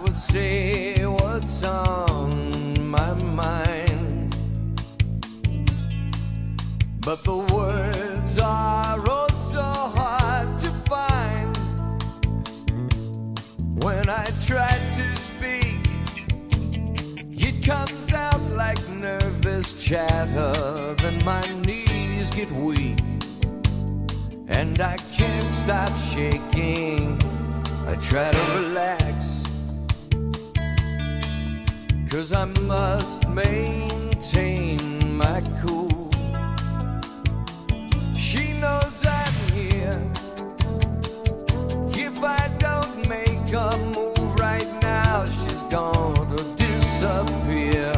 would say what's on my mind, but the words are oh so hard to find. When I try to speak, it comes out like nervous chatter. Then my knees get weak and I can't stop shaking. I try to relax, 'cause I must maintain my cool. She knows I'm here. If I don't make a move right now, she's gonna disappear.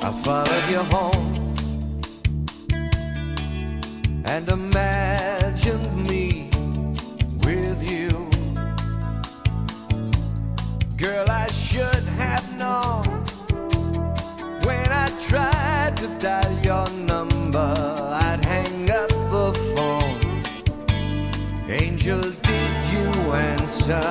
I followed you home and imagined me with you. Girl, I should have known when I tried to dial your number, I'd hang up the phone. Angel, did you answer?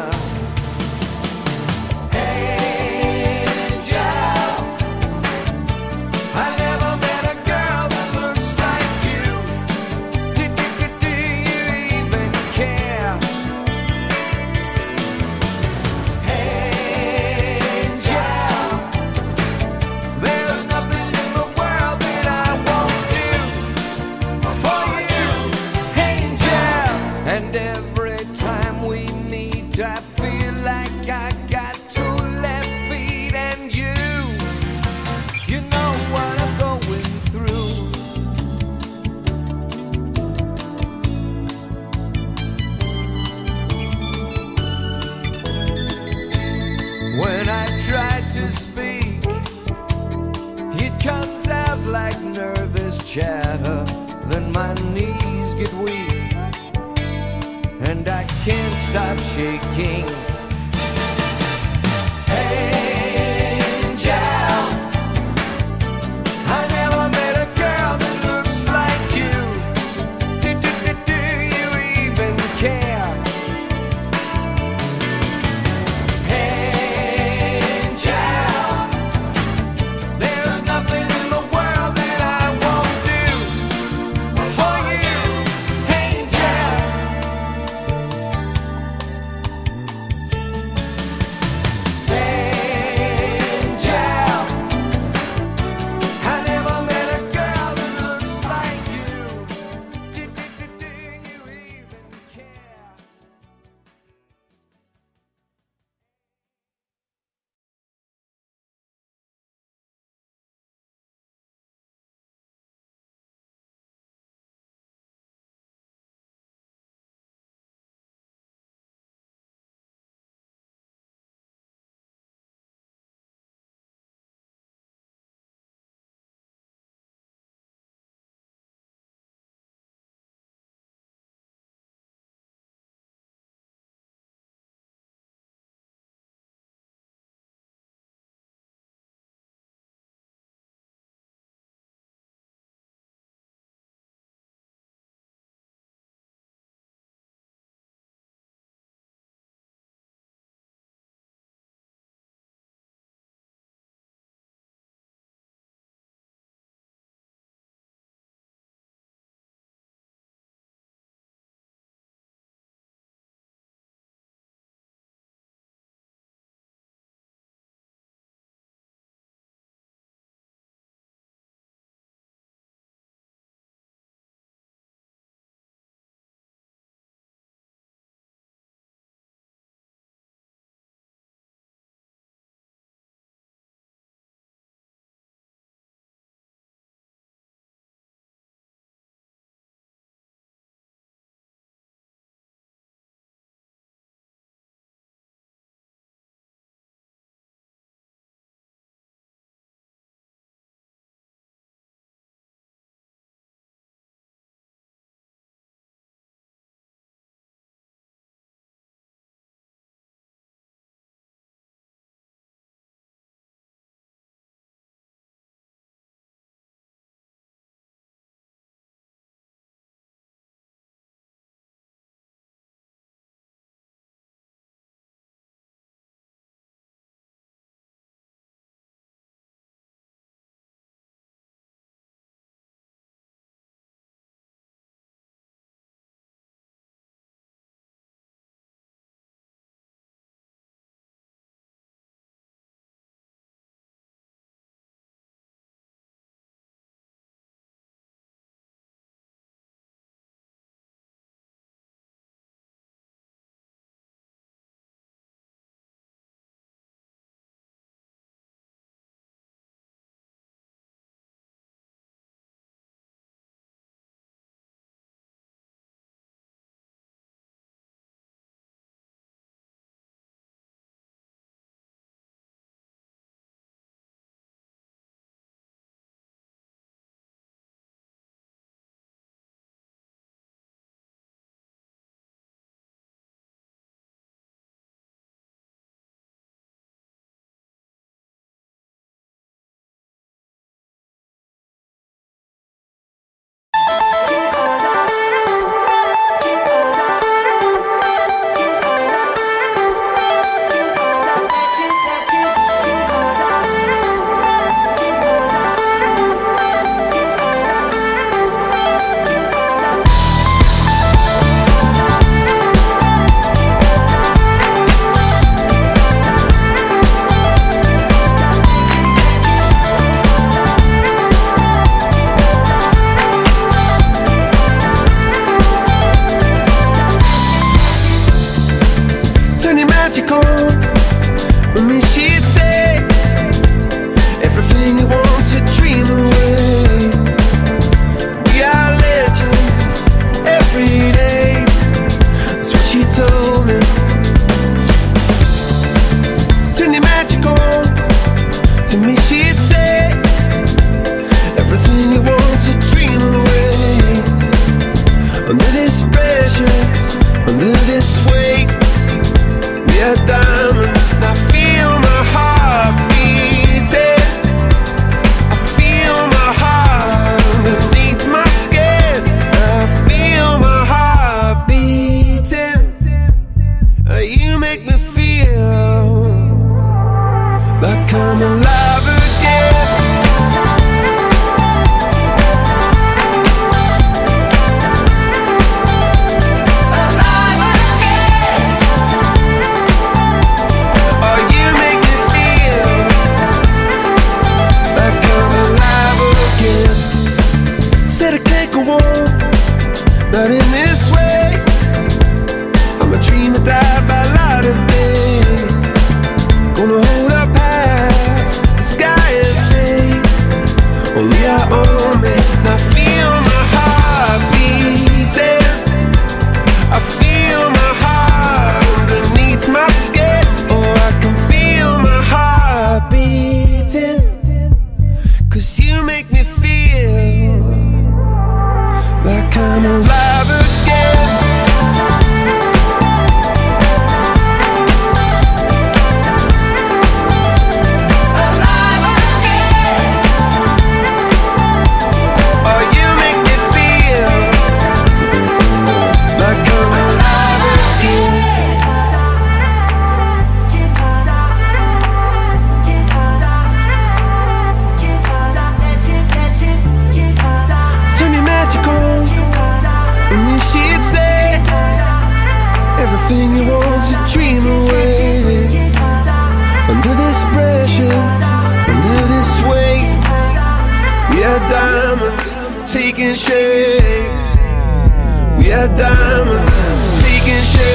And every time we meet, I feel like I got two left feet. And you know what I'm going through. When I try to speak, it comes out like nervous chatter. Then my knees get weak and I can't stop shaking. Angel, I never met a girl that looks like you. Do you even care? Angel, there's nothing in the world that I won't do for you. Angel. magical. With me she'd say everything you want to dream away. We are legends every day. That's what she told me. Turn your magic on. To me she'd say everything you want to dream away. Under this pressure, under this weight, we are diamonds. And I feel my heart beating. I feel my heart underneath my skin. I feel my heart beating. You make me feel like I'm alive again. Alive again. Oh, you make me feel like I'm alive again. Said I can't go on, not in this way. I'm a dreamer, die by light of day. Gonna hold up half the sky and say, only I own me. And I feel my heart beating. I feel my heart underneath my skin. Oh, I can feel my heart beating. 'Cause you make me feel like I'm alive again. Everything you want to dream away. Under this pressure, under this weight, we are diamonds taking shape. We are diamonds taking shape.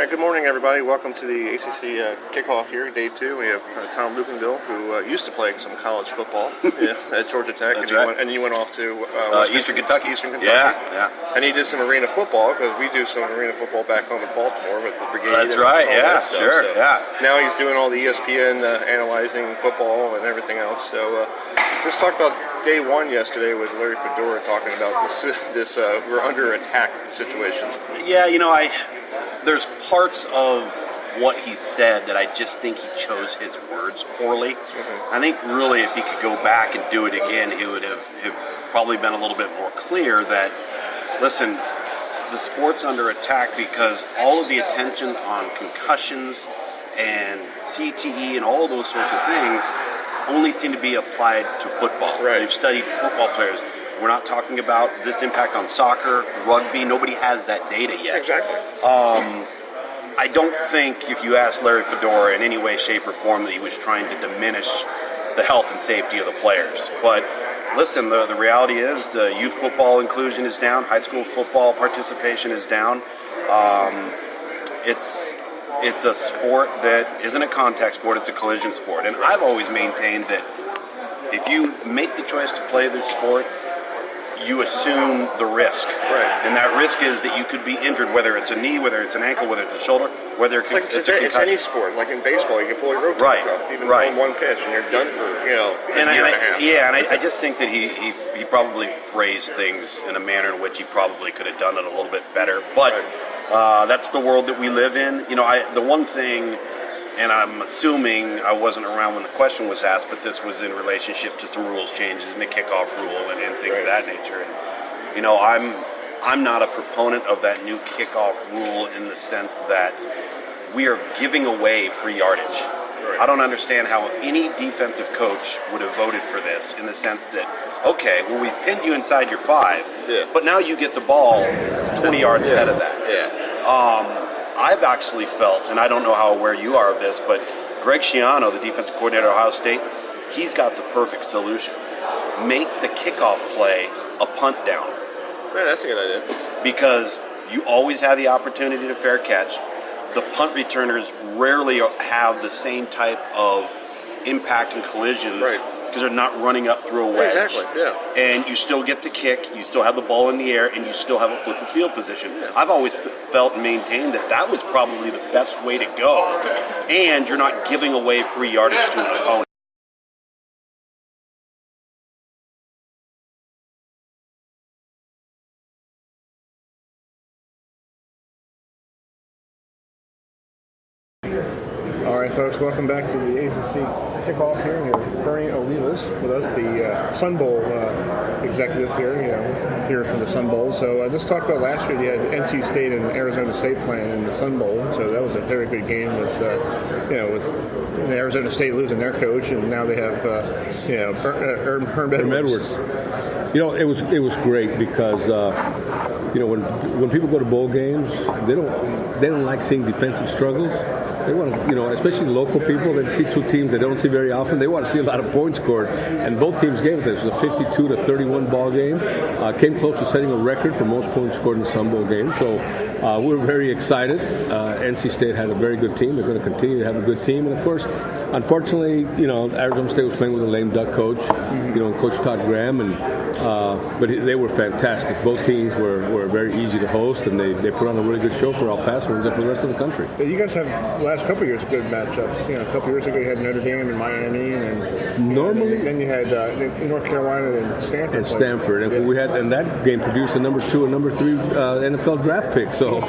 Good morning, everybody. Welcome to the ACC Kickoff here, day 2. We have Tom Lucanville, who used to play some college football at Georgia Tech. That's and right. you went off to Eastern Kentucky. Eastern Kentucky. Yeah. And he did some arena football, because we do some arena football back home in Baltimore with the brigade. That's right. Yeah, stuff. sure. So yeah. Now he's doing all the ESPN analyzing football and everything else. So just talk about day 1 yesterday with Larry Fedora talking about this we're under attack situation. Yeah, there's parts of what he said that I just think he chose his words poorly. Mm-hmm. I think really if he could go back and do it again, he would have probably been a little bit more clear that, listen, the sport's under attack because all of the attention on concussions and CTE and all of those sorts of things only seem to be applied to football. Right. They've studied football players. We're not talking about this impact on soccer, rugby. Nobody has that data yet. Exactly. I don't think if you ask Larry Fedora in any way, shape, or form that he was trying to diminish the health and safety of the players. But Listen, the reality is youth football inclusion is down. High school football participation is down. It's a sport that isn't a contact sport, it's a collision sport. And I've always maintained that if you make the choice to play this sport, you assume the risk. Right. And that risk is that you could be injured, whether it's a knee, whether it's an ankle, whether it's a shoulder, whether it's a concussion. It's any sport. Like in baseball, you can pull your rotator cuff, even on one pitch, and you're done for, a year and a half. Yeah, and I just think that he probably phrased things in a manner in which he probably could have done it a little bit better. But that's the world that we live in. The one thing, and I'm assuming I wasn't around when the question was asked, but this was in relationship to some rules changes in the kickoff rule and things of that nature. And, I'm not a proponent of that new kickoff rule in the sense that we are giving away free yardage. Right. I don't understand how any defensive coach would have voted for this in the sense that, okay, well, we've pinned you inside your 5, but now you get the ball 20 yards ahead of that. Yeah. I've actually felt, and I don't know how aware you are of this, but Greg Schiano, the defensive coordinator at Ohio State, he's got the perfect solution. Make the kickoff play a punt down. Man, that's a good idea. Because you always have the opportunity to fair catch. The punt returners rarely have the same type of impact and collisions because they're not running up through a wedge. Exactly, yeah. And you still get the kick, you still have the ball in the air, and you still have a flip and field position. Yeah. I've always felt and maintained that was probably the best way to go. And you're not giving away free yardage to an opponent. All right, folks, welcome back to the ACC Kickoff here. We have Bernie Olivas with us, the Sun Bowl executive here from the Sun Bowl. So let's talk about last year. You had NC State and Arizona State playing in the Sun Bowl. So that was a very good game with Arizona State losing their coach, and now they have Herm Edwards. It was great because when people go to bowl games, they don't like seeing defensive struggles. They want to, especially local people that see two teams they don't see very often. They want to see a lot of points scored, and both teams gave it. This was a 52-31 ball game. Came close to setting a record for most points scored in the Sun Bowl game. So we're very excited. NC State had a very good team. They're going to continue to have a good team, and of course, unfortunately, Arizona State was playing with a lame duck coach, Coach Todd Graham, but they were fantastic. Both teams were very easy to host, and they put on a really good show for El Pasoans and for the rest of the country. Yeah, you guys have last couple of years good matchups. A couple years ago you had Notre Dame and Miami, and normally then you had North Carolina and Stanford. And that game produced a number 2 and number 3 NFL draft pick. So,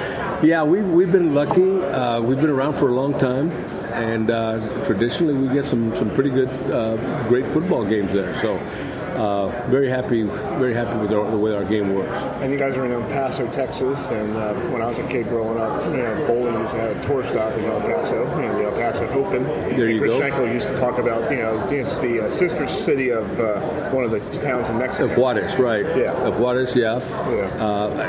yeah, we've been lucky. We've been around for a long time. And traditionally, we get some pretty good, great football games there. So, very happy with the way our game works. And you guys are in El Paso, Texas. And when I was a kid growing up, bowling used to have a tour stop in El Paso. The El Paso Open. There you go. Rich Schenkel used to talk about, it's the sister city of one of the towns in Mexico. Of Juarez, right? Yeah. Of Juarez, yeah.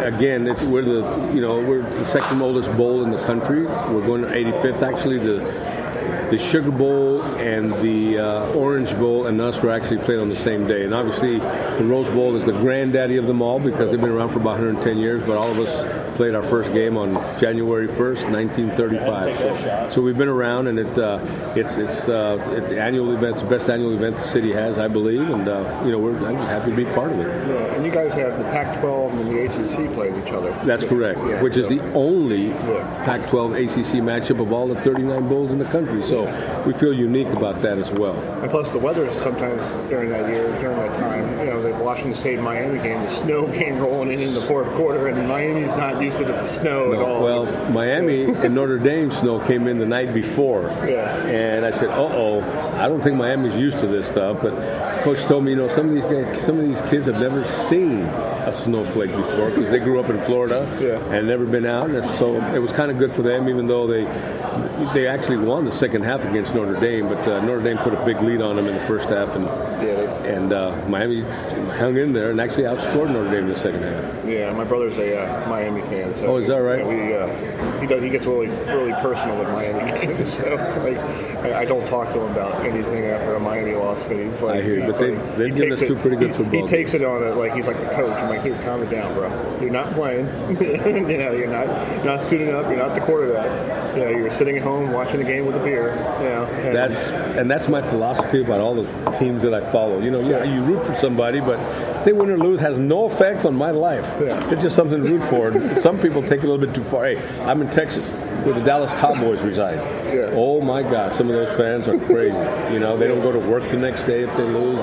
Again, we're the second oldest bowl in the country. We're going to 85th. Actually, the Sugar Bowl and the Orange Bowl and us were actually played on the same day. And obviously, the Rose Bowl is the granddaddy of them all because they've been around for about 110 years. But all of us played our first game on January 1st, 1935. So we've been around, and it's the annual event, it's the best annual event the city has, I believe. And I'm just happy to be part of it. Yeah, and you guys have the Pac-12 and the ACC playing each other. That's correct. Yeah, which is the only Pac-12 ACC matchup of all the 39 bowls in the country. So we feel unique about that as well. And plus the weather sometimes during that time, the Washington State and Miami game, the snow came rolling in the fourth quarter, and Miami's not used to the snow at all. Well, Miami and Notre Dame snow came in the night before. Yeah. And I said, I don't think Miami's used to this stuff. But Coach told me, some of these kids have never seen a snowflake before because they grew up in Florida and never been out. And so it was kind of good for them, even though they actually won the second half against Notre Dame, but Notre Dame put a big lead on them in the first half, and Miami hung in there and actually outscored Notre Dame in the second half. Yeah, my brother's a Miami fan. fan. So Oh, is that right? He gets really personal in Miami games. So it's like I don't talk to him about anything after a Miami loss. But he's like, I hear you. But they've given us two pretty good football. He takes it on it like he's like the coach. I'm like, dude, calm it down, bro. You're not playing. You're not suiting up. You're not the quarterback. You're sitting at home watching the game with a beer. That's my philosophy about all the teams that I follow. You root for somebody, but if they win or lose has no effect on my life. Yeah. It's just something to root for. Some people take it a little bit too far. Hey, I'm in Texas, where the Dallas Cowboys reside. Yeah. Oh my God, some of those fans are crazy. They don't go to work the next day if they lose.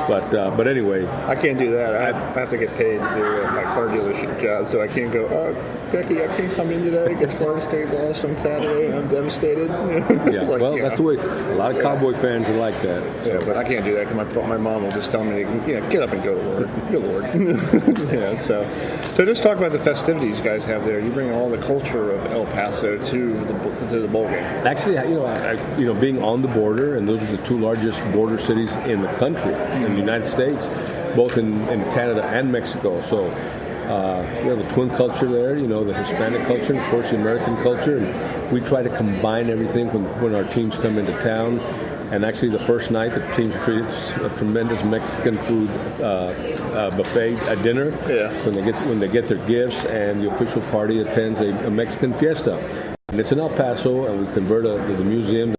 But anyway, I can't do that. I have to get paid to do my car dealership job, so I can't go. Becky, I can't come in today. It's Florida State lost on Saturday, and I'm devastated. Yeah. That's the way. A lot of Cowboy fans are like that. Yeah, but I can't do that because my mom will just tell me, get up and go to work. Good Lord. So just talk about the festivities you guys have there. You bring all the culture of El Paso to the bowl game. Actually, being on the border, and those are the two largest border cities in the country, in the United States, both in Canada and Mexico. So we have a twin culture there, the Hispanic culture, and of course the American culture. And we try to combine everything when our teams come into town. And actually, the first night, the teams treat a tremendous Mexican food buffet dinner. Yeah. When they get their gifts, and the official party attends a Mexican fiesta. And it's in El Paso, and we convert the museum